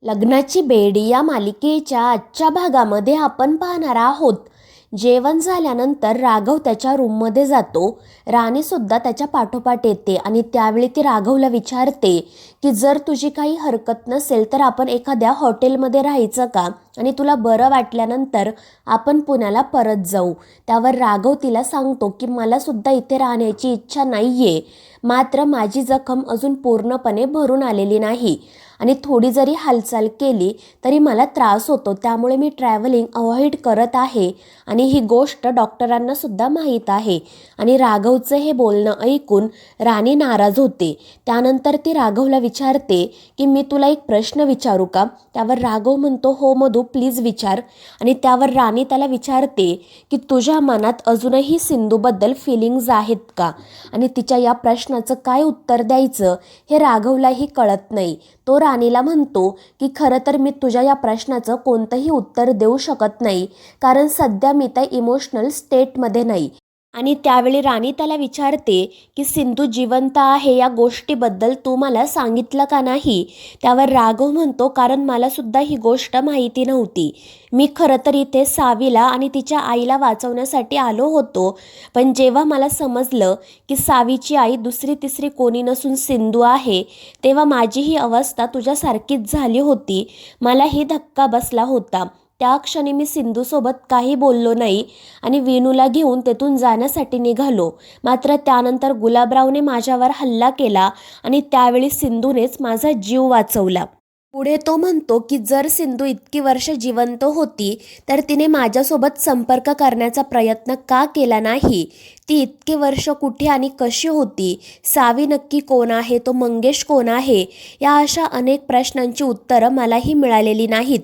लग्नाची बेडी या मालिकेच्या आजच्या भागामध्ये आपण पाहणार आहोत. जेवण झाल्यानंतर राघव त्याच्या रूममध्ये जातो. राणीसुद्धा त्याच्या पाठोपाठ येते आणि त्यावेळी ती राघवला विचारते की जर तुझी काही हरकत नसेल तर आपण एखाद्या हॉटेलमध्ये राहायचं का, आणि तुला बरं वाटल्यानंतर आपण पुण्याला परत जाऊ. त्यावर राघव तिला सांगतो की मलासुद्धा इथे राहण्याची इच्छा नाही आहे, मात्र माझी जखम अजून पूर्णपणे भरून आलेली नाही आणि थोडी जरी हालचाल केली तरी मला त्रास होतो, त्यामुळे मी ट्रॅव्हलिंग अवॉइड करत आहे आणि ही गोष्ट डॉक्टरांना सुद्धा माहीत आहे. आणि राघवचं हे बोलणं ऐकून राणी नाराज होते. त्यानंतर ती राघवला विचारते की मी तुला एक प्रश्न विचारू का. त्यावर राघव म्हणतो हो मधू, प्लीज विचार. आणि त्यावर राणी त्याला विचारते की तुझ्या मनात अजूनही सिंधूबद्दल फिलिंग्ज आहेत का. आणि तिच्या या प्रश्नाचं काय उत्तर द्यायचं हे राघवलाही कळत नाही. तो राणीला म्हणतो की खरं तर मी तुझ्या या प्रश्नाचं कोणतंही उत्तर देऊ शकत नाही, कारण सध्या मी त्या इमोशनल स्टेटमध्ये नाही. आणि त्यावेळी राणी त्याला विचारते की सिंधू जिवंत आहे या गोष्टीबद्दल तू मला सांगितलं का नाही. त्यावर राघव म्हणतो कारण मला सुद्धा ही गोष्ट माहिती नव्हती. मी खरं तर इथे सावीला आणि तिच्या आईला वाचवण्यासाठी आलो होतो, पण जेव्हा मला समजलं की सावीची आई दुसरी तिसरी कोणी नसून सिंधू आहे, तेव्हा माझी ही अवस्था तुझ्यासारखीच झाली होती. मलाही धक्का बसला होता. त्या क्षणी मी सिंधूसोबत काही बोललो नाही आणि विनूला घेऊन तेथून जाण्यासाठी निघालो. मात्र त्यानंतर गुलाबरावने माझ्यावर हल्ला केला आणि त्यावेळी सिंधूनेच माझा जीव वाचवला. पुढे तो म्हणतो की जर सिंधू इतकी वर्ष जिवंत होती तर तिने माझ्यासोबत संपर्क करण्याचा प्रयत्न का केला नाही. ती इतके वर्ष कुठे आणि कशी होती. सावी नक्की कोण आहे, तो मंगेश कोण आहे, या अशा अनेक प्रश्नांची उत्तरं मलाही मिळालेली नाहीत.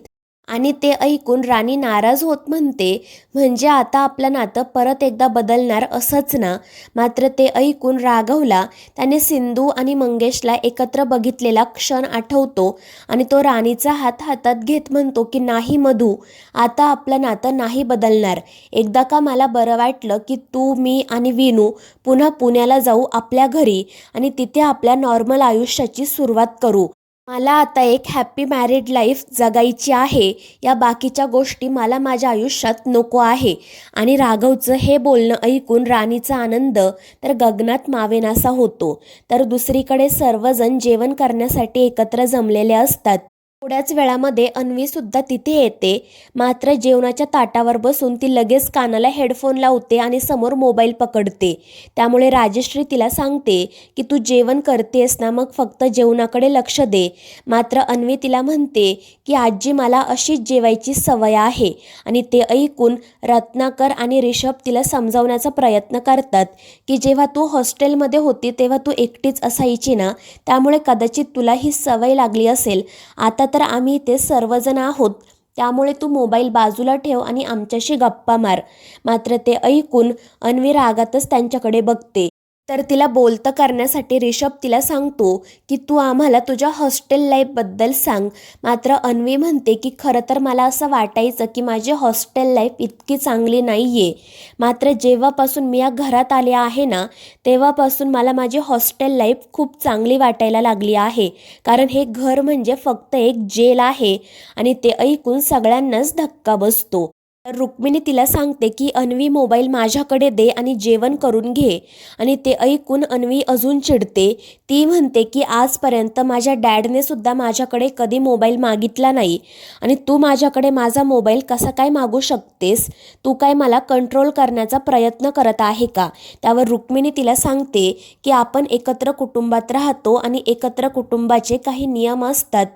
आणि ते ऐकून राणी नाराज होत म्हणते म्हणजे आता आपलं नातं परत एकदा बदलणार असंच ना. मात्र ते ऐकून राघवला त्याने सिंधू आणि मंगेशला एकत्र बघितलेला क्षण आठवतो आणि तो राणीचा हात हातात घेत म्हणतो की नाही मधू, आता आपलं नातं नाही बदलणार. एकदा का मला बरं वाटलं की तू, मी आणि विनू पुन्हा पुण्याला जाऊ आपल्या घरी आणि तिथे आपल्या नॉर्मल आयुष्याची सुरुवात करू. मला आता एक हॅप्पी मॅरिड लाईफ जगायची आहे. या बाकीच्या गोष्टी मला माझ्या आयुष्यात नको आहे. आणि राघवचं हे बोलणं ऐकून राणीचा आनंद तर गगनात मावेनासा होतो. तर दुसरीकडे सर्वजण जेवण करण्यासाठी एकत्र जमलेले असतात. थोड्याच वेळामध्ये अन्वीसुद्धा तिथे येते. मात्र जेवणाच्या ताटावर बसून ती लगेच कानाला हेडफोन लावते आणि समोर मोबाईल पकडते. त्यामुळे राजश्री तिला सांगते की तू जेवण करतेस ना, मग फक्त जेवणाकडे लक्ष दे. मात्र अन्वी तिला म्हणते की आजी मला अशीच जेवायची सवय आहे. आणि ते ऐकून रत्नाकर आणि रिषभ तिला समजावण्याचा प्रयत्न करतात की जेव्हा तू हॉस्टेलमध्ये होती तेव्हा तू एकटीच असायची ना, त्यामुळे कदाचित तुला ही सवय लागली असेल. आता तर आम्ही इथे सर्वजण आहोत, त्यामुळे तू मोबाईल बाजूला ठेव आणि आमच्याशी गप्पा मार. मात्र ते ऐकून अन्वी रागातच त्यांच्याकडे बघते. तर तिला बोलतं करण्यासाठी रिषभ तिला सांगतो की तू आम्हाला तुझ्या हॉस्टेल लाईफबद्दल सांग. मात्र अन्वी म्हणते की खरं तर मला असं वाटायचं की माझी हॉस्टेल लाईफ इतकी चांगली नाही आहे. मात्र जेव्हापासून मी या घरात आले आहे ना, तेव्हापासून मला माझी हॉस्टेल लाईफ खूप चांगली वाटायला लागली आहे, कारण हे घर म्हणजे फक्त एक जेल आहे. आणि ते ऐकून सगळ्यांनाच धक्का बसतो. तर रुक्मिणी तिला सांगते की अन्वी मोबाईल माझ्याकडे दे आणि जेवण करून घे. आणि ते ऐकून अन्वी अजून चिडते. ती म्हणते की आजपर्यंत माझ्या डॅडने सुद्धा माझ्याकडे कधी मोबाईल मागितला नाही आणि तू माझ्याकडे माझा मोबाईल कसा काय मागू शकतेस. तू काय मला कंट्रोल करण्याचा प्रयत्न करत आहे का. त्यावर रुक्मिणी तिला सांगते की आपण एकत्र कुटुंबात राहतो आणि एकत्र कुटुंबाचे काही नियम असतात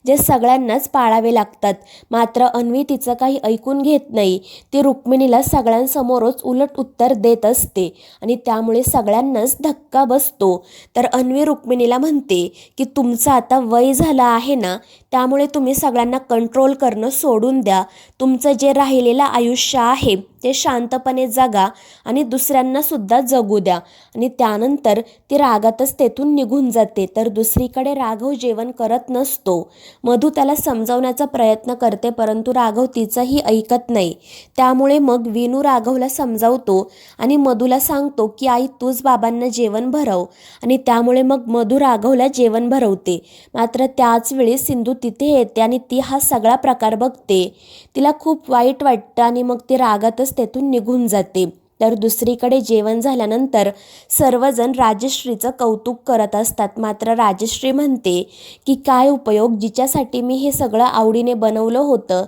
जे सगळ्यांनाच पाळावे लागतात. मात्र अन्वी तिचं काही ऐकून घेत नाही. ती रुक्मिणीला सगळ्यांसमोरच उलट उत्तर देत असते आणि त्यामुळे सगळ्यांनाच धक्का बसतो. तर अन्वी रुक्मिणीला म्हणते की तुमचं आता वय झालं आहे ना, त्यामुळे तुम्ही सगळ्यांना कंट्रोल करणं सोडून द्या. तुमचं जे राहिलेलं आयुष्य आहे ते शांतपणे जगा आणि दुसऱ्यांना सुद्धा जगू द्या. आणि त्यानंतर ती रागातच तेथून निघून जाते. तर दुसरीकडे राघव जेवण करत नसतो. मधू त्याला समजावण्याचा प्रयत्न करते, परंतु राघव तिचंही ऐकत नाही. त्यामुळे मग विनू राघवला समजावतो आणि मधूला सांगतो की आई तूच बाबांना जेवण भरव. आणि त्यामुळे मग मधू राघवला जेवण भरवते. मात्र त्याच वेळी सिंधू तिथे येते आणि ती हा सगळा प्रकार बघते. तिला खूप वाईट वाटतं आणि मग ती रागातच तेथून निघून जाते. तर दुसरीकडे जेवण झाल्यानंतर सर्वजण राजश्रीचं कौतुक करत असतात. मात्र राजश्री म्हणते की काय उपयोग, जिच्यासाठी मी हे सगळं आवडीने बनवलं होतं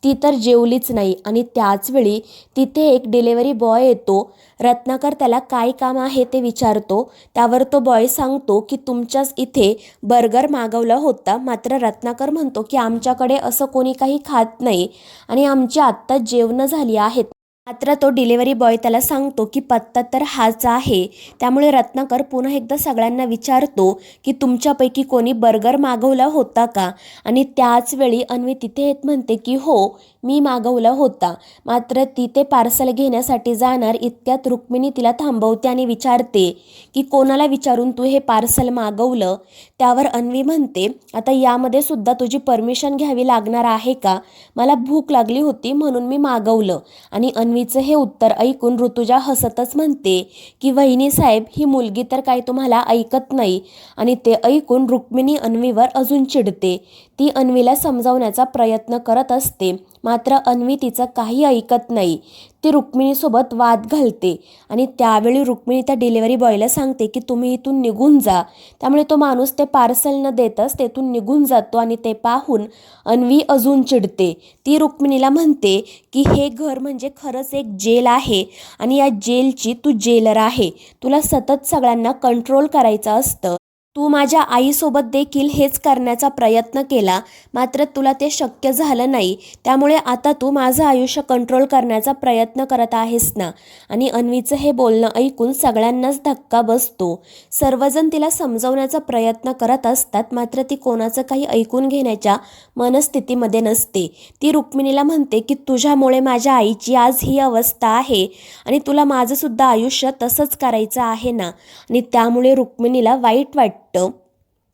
ती तर जेवलीच नाही. आणि त्याचवेळी तिथे एक डिलेवरी बॉय येतो. रत्नाकर त्याला काय काम आहे ते विचारतो. त्यावर तो बॉय सांगतो की तुमच्याच इथे बर्गर मागवला होता. मात्र रत्नाकर म्हणतो की आमच्याकडे असं कोणी काही खात नाही आणि आमची आत्ताच जेवणं झाली आहेत. मात्र तो डिलेवरी बॉय त्याला सांगतो की पत्ता तर हाच आहे. त्यामुळे रत्नाकर पुन्हा एकदा सगळ्यांना विचारतो की तुमच्यापैकी कोणी बर्गर मागवला होता का. आणि त्याच वेळी अन्वी तिथे येत म्हणते की हो मी मागवला होता. मात्र ती ते पार्सल घेण्यासाठी जाणार इतक्यात रुक्मिणी तिला थांबवते आणि विचारते की कोणाला विचारून तू हे पार्सल मागवलं. त्यावर अन्वी म्हणते आता यामध्ये सुद्धा तुझी परमिशन घ्यावी लागणार आहे का, मला भूक लागली होती म्हणून मी मागवलं. आणि अन्वीचं हे उत्तर ऐकून ऋतुजा हसतच म्हणते की वहिनी साहेब ही मुलगी तर काय तुम्हाला ऐकत नाही. आणि ते ऐकून रुक्मिणी अन्वीवर अजून चिडते. ती अन्वीला समजावण्याचा प्रयत्न करत असते. मात्र अन्वी तिचं काही ऐकत नाही. ती रुक्मिणीसोबत वाद घालते. आणि त्यावेळी रुक्मिणी त्या डिलेवरी बॉयला सांगते की तुम्ही इथून निघून जा. त्यामुळे तो माणूस ते पार्सल न देताच तेथून निघून जातो. आणि ते पाहून अन्वी अजून चिडते. ती रुक्मिणीला म्हणते की हे घर म्हणजे खरंच एक जेल आहे आणि या जेलची तू जेलर आहे. तुला सतत सगळ्यांना कंट्रोल करायचं असतं. तू माझ्या आईसोबत देखील हेच करण्याचा प्रयत्न केला, मात्र तुला ते शक्य झालं नाही. त्यामुळे आता तू माझं आयुष्य कंट्रोल करण्याचा प्रयत्न करत आहेस ना. आणि अन्वीचं हे बोलणं ऐकून सगळ्यांनाच धक्का बसतो. सर्वजण तिला समजावण्याचा प्रयत्न करत असतात, मात्र ती कोणाचं काही ऐकून घेण्याच्या मनस्थितीमध्ये नसते. ती रुक्मिणीला म्हणते की तुझ्यामुळे माझ्या आईची आज ही अवस्था आहे आणि तुला माझंसुद्धा आयुष्य तसंच करायचं आहे ना. आणि त्यामुळे रुक्मिणीला वाईट वाटतं.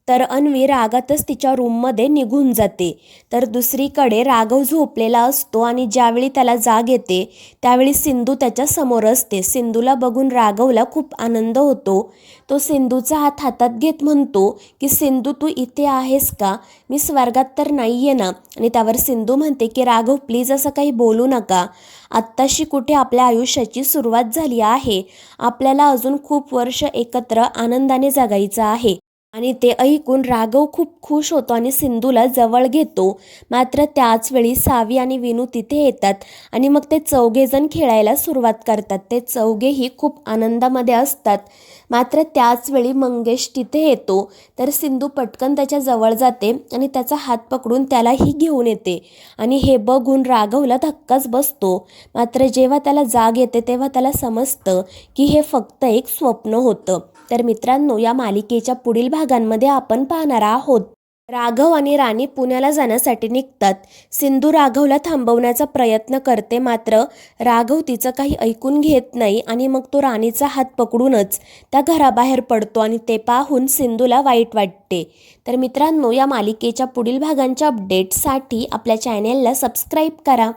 तर अन्वी रागातच तिच्या रूममध्ये निघून जाते. तर दुसरीकडे राघव झोपलेला असतो आणि ज्यावेळी त्याला जाग येते त्यावेळी सिंधू त्याच्या समोर असते. सिंधूला बघून राघवला खूप आनंद होतो. तो सिंधूचा हात हातात घेत म्हणतो की सिंधू तू इथे आहेस का, मी स्वर्गात तर नाही आहे ना. आणि त्यावर सिंधू म्हणते की राघव प्लीज असं काही बोलू नका. आत्ताशी कुठे आपल्या आयुष्याची सुरुवात झाली आहे. आपल्याला अजून खूप वर्ष एकत्र आनंदाने जगायचं आहे. आणि ते ऐकून राघव खूप खुश होतो आणि सिंधूला जवळ घेतो. मात्र त्याचवेळी सावी आणि विनू तिथे येतात आणि मग ते चौघेजण खेळायला सुरुवात करतात. ते चौघेही खूप आनंदामध्ये असतात. मात्र त्याचवेळी मंगेश तिथे येतो. तर सिंधू पटकन त्याच्या जवळ जाते आणि त्याचा हात पकडून त्यालाही घेऊन येते. आणि हे बघून राघवला धक्काच बसतो. मात्र जेव्हा त्याला जाग येते तेव्हा त्याला समजतं की हे फक्त एक स्वप्न होतं. तर मित्रांनो, या मालिकेच्या पुढील भागांमध्ये आपण पाहणार आहोत राघव आणि राणी पुण्याला जाण्यासाठी निघतात. सिंधू राघवला थांबवण्याचा प्रयत्न करते, मात्र राघव तिचं काही ऐकून घेत नाही आणि मग तो राणीचा हात पकडूनच त्या घराबाहेर पडतो. आणि ते पाहून सिंधूला वाईट वाटते. तर मित्रांनो, या मालिकेच्या पुढील भागांच्या अपडेटसाठी आपल्या चॅनेलला सबस्क्राईब करा.